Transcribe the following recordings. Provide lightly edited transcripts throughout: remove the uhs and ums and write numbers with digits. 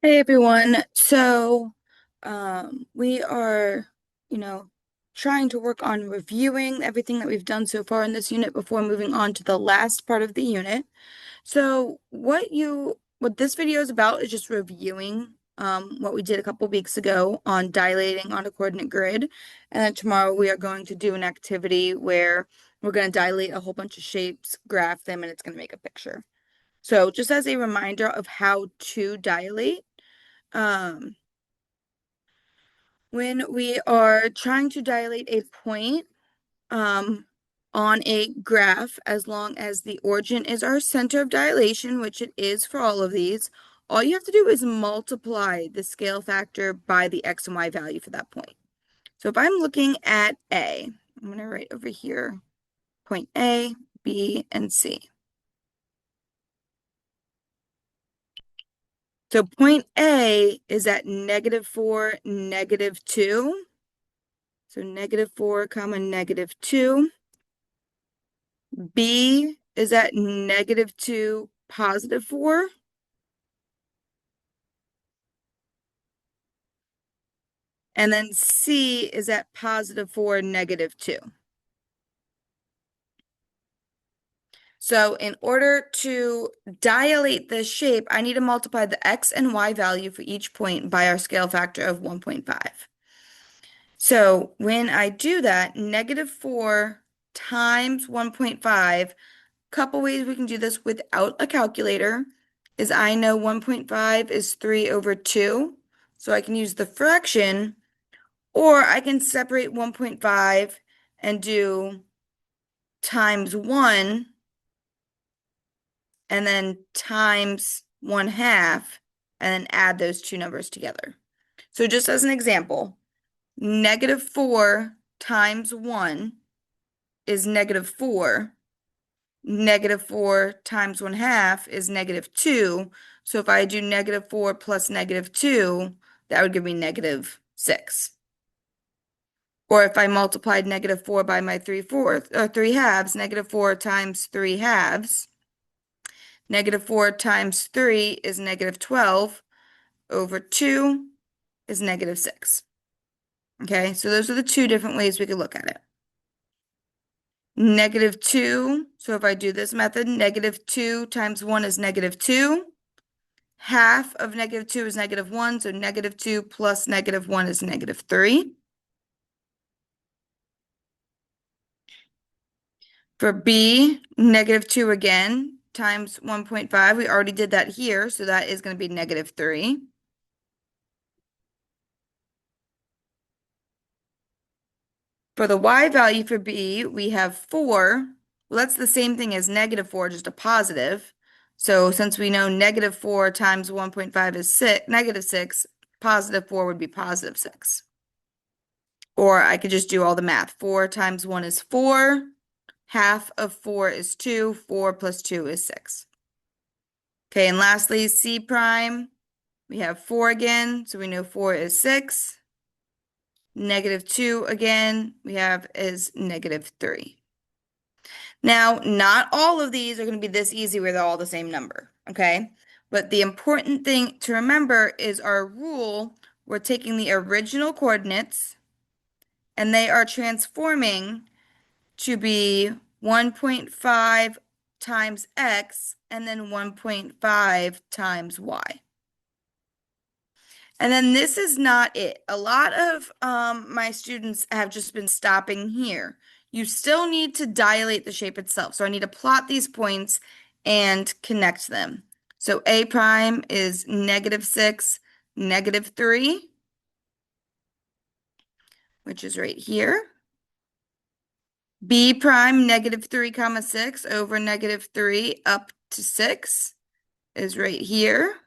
Hey everyone. We are, you know, trying to work on reviewing everything that we've done so far in this unit before moving on to the last part of the unit. What this video is about is just reviewing what we did a couple weeks ago on dilating on a coordinate grid. And then tomorrow we are going to do an activity where we're going to dilate a whole bunch of shapes, graph them, and it's going to make a picture. So just as a reminder of how to dilate, um, when we are trying to dilate a point um, on a graph, as long as the origin is our center of dilation, which it is for all of these, all you have to do is multiply the scale factor by the x and y value for that point. So if I'm looking at A, I'm going to write over here point A, B, and C. So point A is at -4, -2. So -4 comma -2. B is at -2, +4. And then C is at +4, -2. So in order to dilate this shape, I need to multiply the x and y value for each point by our scale factor of 1.5. So when I do that, -4 times 1.5, couple ways we can do this without a calculator is I know 1.5 is 3/2, so I can use the fraction, or I can separate 1.5 and do times 1 and then times 1/2 and then add those two numbers together. So just as an example, -4 times 1 is -4. -4 times 1/2 is -2. So if I do -4 plus -2, that would give me -6. Or if I multiplied -4 by my 3/4 or 3/2, -4 times 3/2, -4 times 3 is -12 over 2 is -6. Okay, so those are the two different ways we could look at it. -2, so if I do this method, -2 times 1 is -2. Half of -2 is -1, so -2 plus -1 is -3. For B, -2 again times 1.5. We already did that here, so that is going to be -3. For the y value for B, we have 4. Well, that's the same thing as -4, just a positive. So since we know -4 times 1.5 is -6, +4 would be +6. Or I could just do all the math. 4 times 1 is 4. Half of 4 is 2. 4 plus 2 is 6. Okay, and lastly, C prime, we have 4 again, so we know 4 is 6. -2 again, we have is -3. Now, not all of these are going to be this easy where they're all the same number, okay? But the important thing to remember is our rule, we're taking the original coordinates and they are transforming to be 1.5 times x and then 1.5 times y. And then this is not it. A lot of my students have just been stopping here. You still need to dilate the shape itself. So I need to plot these points and connect them. So A prime is -6, -3, which is right here. B prime -3 comma 6 over -3 up to 6 is right here.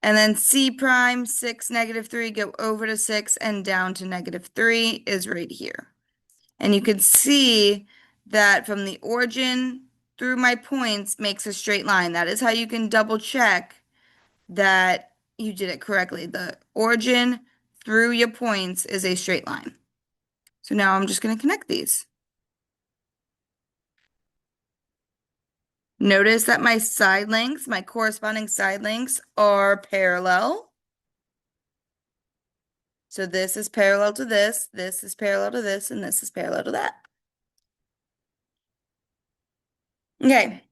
And then C prime 6, -3 go over to 6 and down to -3 is right here. And you can see that from the origin through my points makes a straight line. That is how you can double check that you did it correctly. The origin through your points is a straight line. So now I'm just going to connect these. Notice that my side lengths, my corresponding side lengths are parallel. So this is parallel to this is parallel to this, and this is parallel to that. Okay,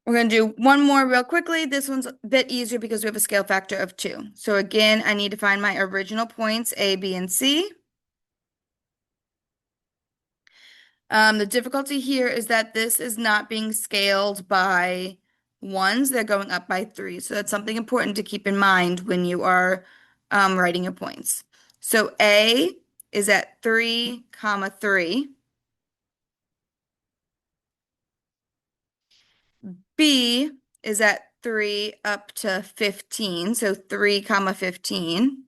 we're going to do one more real quickly. This one's a bit easier because we have a scale factor of 2. So again, I need to find my original points, A, B, and C. The difficulty here is that this is not being scaled by ones, they're going up by 3. So that's something important to keep in mind when you are writing your points. So A is at 3, comma 3. B is at 3 up to 15, so 3, comma 15.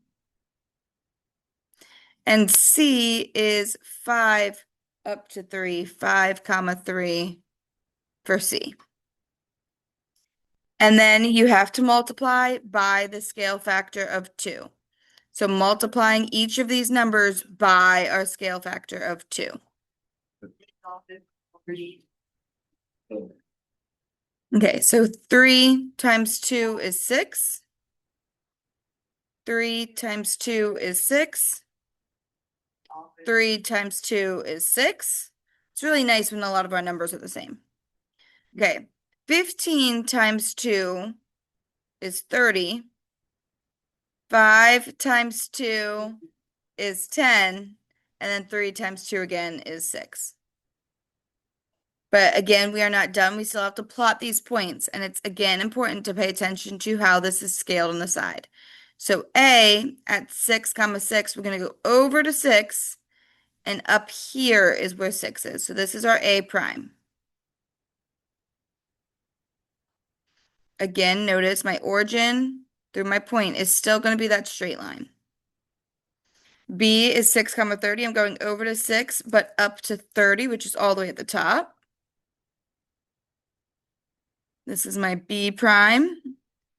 And C is 5 up to 3, 5, comma 3 for C. And then you have to multiply by the scale factor of 2. So multiplying each of these numbers by our scale factor of 2. Okay, so 3 times 2 is 6. 3 times 2 is 6. 3 times 2 is 6. It's really nice when a lot of our numbers are the same. Okay, 15 times 2 is 30. 5 times 2 is 10. And then 3 times 2 again is 6. But again, we are not done. We still have to plot these points. And it's again important to pay attention to how this is scaled on the side. So A at 6, comma 6, we're going to go over to 6. And up here is where 6 is. So this is our A prime. Again, notice my origin through my point is still going to be that straight line. B is 6, comma 30. I'm going over to 6, but up to 30, which is all the way at the top. This is my B prime.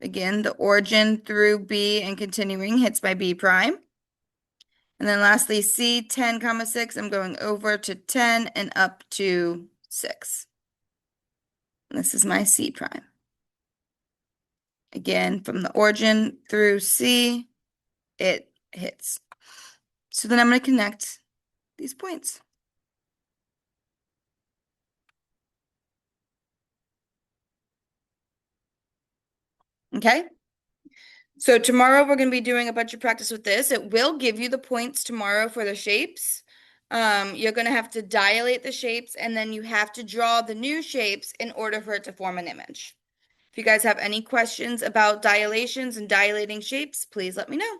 Again, the origin through B and continuing hits my B prime. And then lastly, C, 10, comma 6. I'm going over to 10 and up to 6. And this is my C prime. Again, from the origin through C, it hits. So then I'm going to connect these points. Okay? So tomorrow we're going to be doing a bunch of practice with this. It will give you the points tomorrow for the shapes. You're going to have to dilate the shapes, and then you have to draw the new shapes in order for it to form an image. If you guys have any questions about dilations and dilating shapes, please let me know.